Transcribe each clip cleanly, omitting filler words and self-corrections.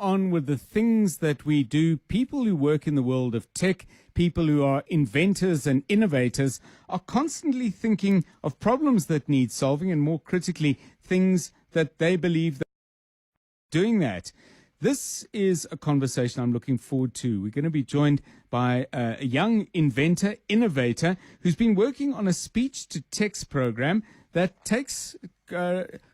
on with the things that we do. People who work in the world of tech, people who are inventors and innovators, are constantly thinking of problems that need solving, and more critically, things that they believe that doing that. This is a conversation I'm looking forward to. We're going to be joined by a young inventor, innovator, who's been working on a speech-to-text program that takes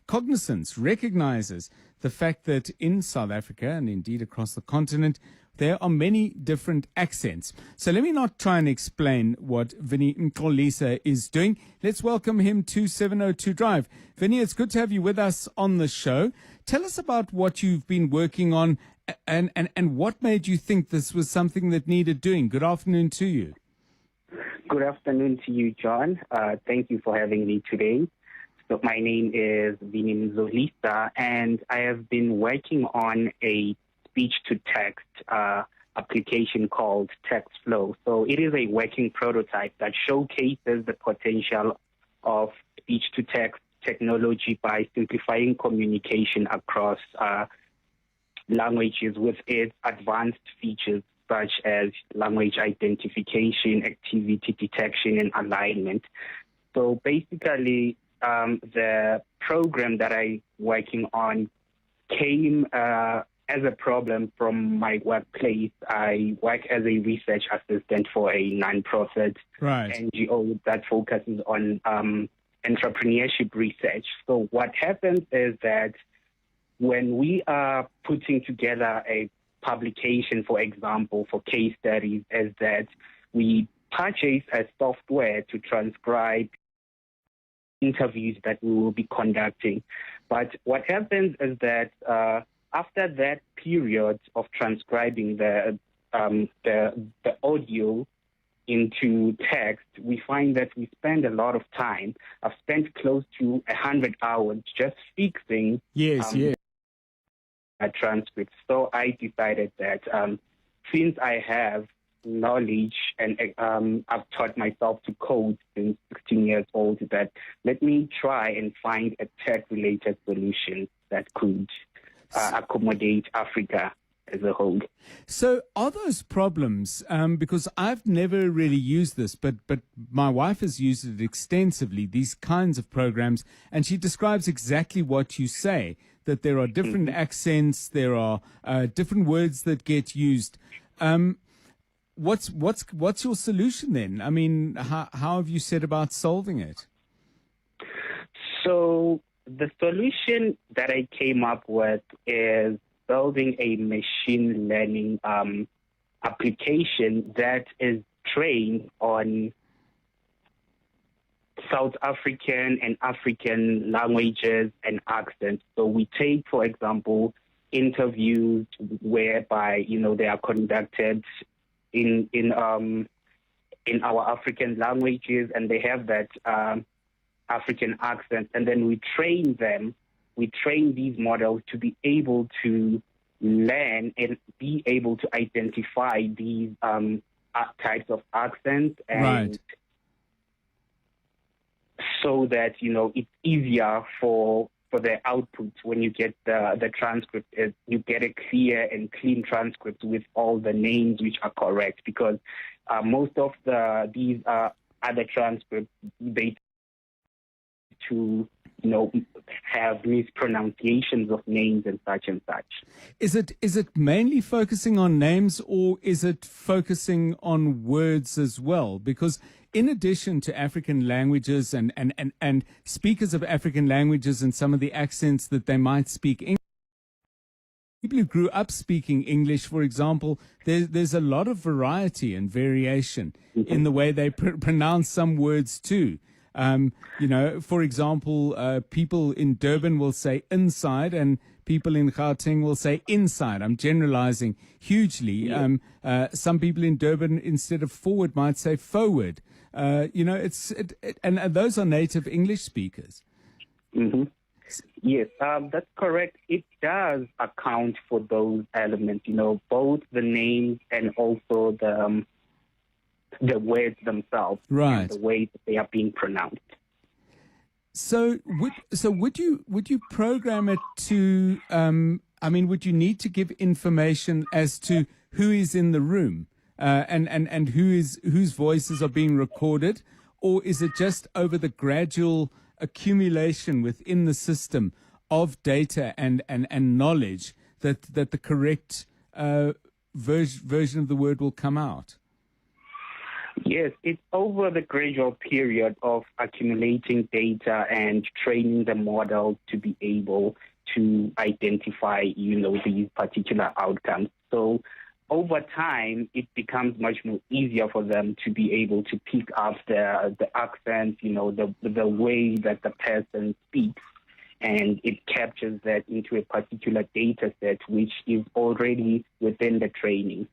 cognizance, recognizes the fact that in South Africa, and indeed across the continent, there are many different accents. So let me not try and explain what Vinnie Mzolisa is doing. Let's welcome him to 702 Drive. Vinnie, it's good to have you with us on the show. Tell us about what you've been working on and what made you think this was something that needed doing. Good afternoon to you. Good afternoon to you, John. Thank you for having me today. So my name is Vinnie Mzolisa, and I have been working on a speech-to-text application called TextFlow. So it is a working prototype that showcases the potential of speech-to-text technology by simplifying communication across languages with its advanced features such as language identification, activity detection, and alignment. So basically, the program that I'm working on came as a problem from my workplace. I work as a research assistant for a non-profit NGO that focuses on entrepreneurship research. So what happens is that when we are putting together a publication, for example, for case studies, is that we purchase a software to transcribe interviews that we will be conducting. But what happens is that after that period of transcribing the audio into text, we find that we spend a lot of time. I've spent close to 100 hours just fixing a transcript. So I decided that since I have knowledge and I've taught myself to code since 16 years old, that let me try and find a tech-related solution that could accommodate Africa as a whole. So are those problems, because I've never really used this, but my wife has used it extensively, these kinds of programs, and she describes exactly what you say, that there are different accents, there are different words that get used. What's your solution then? I mean, how have you set about solving it? So the solution that I came up with is building a machine learning application that is trained on South African and African languages and accents. So we take, for example, interviews whereby, they are conducted in our African languages, and they have that African accent, and then we train them. We train these models to be able to learn and be able to identify these types of accents, and so that it's easier for the output when you get the transcript. You get a clear and clean transcript with all the names which are correct, because most of these other transcripts, they to have mispronunciations of names and such and such. Is it mainly focusing on names, or is it focusing on words as well? Because in addition to African languages and speakers of African languages and some of the accents that they might speak English, people who grew up speaking English, for example, there's a lot of variety and variation in the way they pronounce some words too. For example, people in Durban will say inside, and people in Gauteng will say inside. I'm generalizing hugely. Some people in Durban, instead of forward, might say forward. And those are native English speakers. Mm-hmm. Yes, that's correct. It does account for those elements, both the names and also the words themselves, right? The way that they are being pronounced. So would you program it to I mean, would you need to give information as to who is in the room and whose voices are being recorded? Or is it just over the gradual accumulation within the system of data and knowledge that the correct version of the word will come out? Yes, it's over the gradual period of accumulating data and training the model to be able to identify, these particular outcomes. So over time, it becomes much more easier for them to be able to pick up the accent, the way that the person speaks, and it captures that into a particular data set, which is already within the training.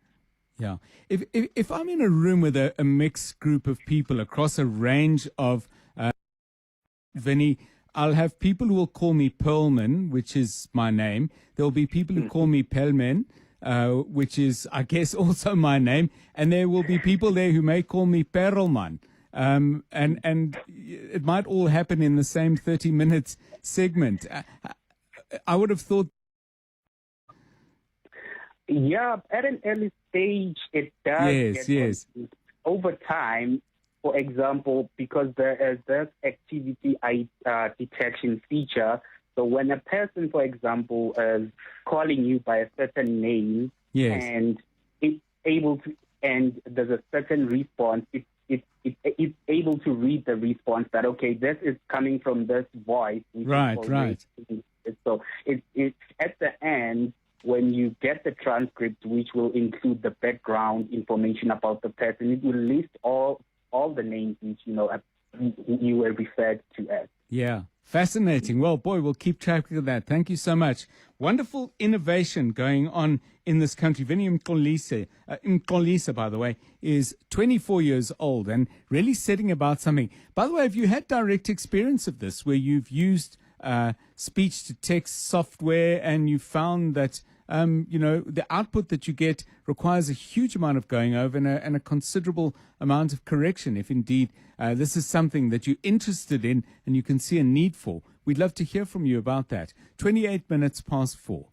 Yeah. If I'm in a room with a mixed group of people across a range of, Vinnie, I'll have people who will call me Perlman, which is my name. There will be people who call me Perlman, which is, I guess, also my name. And there will be people there who may call me Perlman. And it might all happen in the same 30 minutes segment. I would have thought. Yeah, at an early stage, it does. Yes. Over time, for example, because there is this activity detection feature. So when a person, for example, is calling you by a certain name, and it's able to, and there's a certain response, it's able to read the response that, okay, this is coming from this voice. Right. So it's at the end, when you get the transcript, which will include the background information about the person, it will list all the names which you were referred to as. Yeah, fascinating. Well, boy, we'll keep track of that. Thank you so much. Wonderful innovation going on in this country. Vinnie Mzolisa, by the way, is 24 years old and really setting about something. By the way, have you had direct experience of this, where you've used speech-to-text software and you found that the output that you get requires a huge amount of going over and a considerable amount of correction, if indeed this is something that you're interested in and you can see a need for? We'd love to hear from you about that. 28 minutes past 4.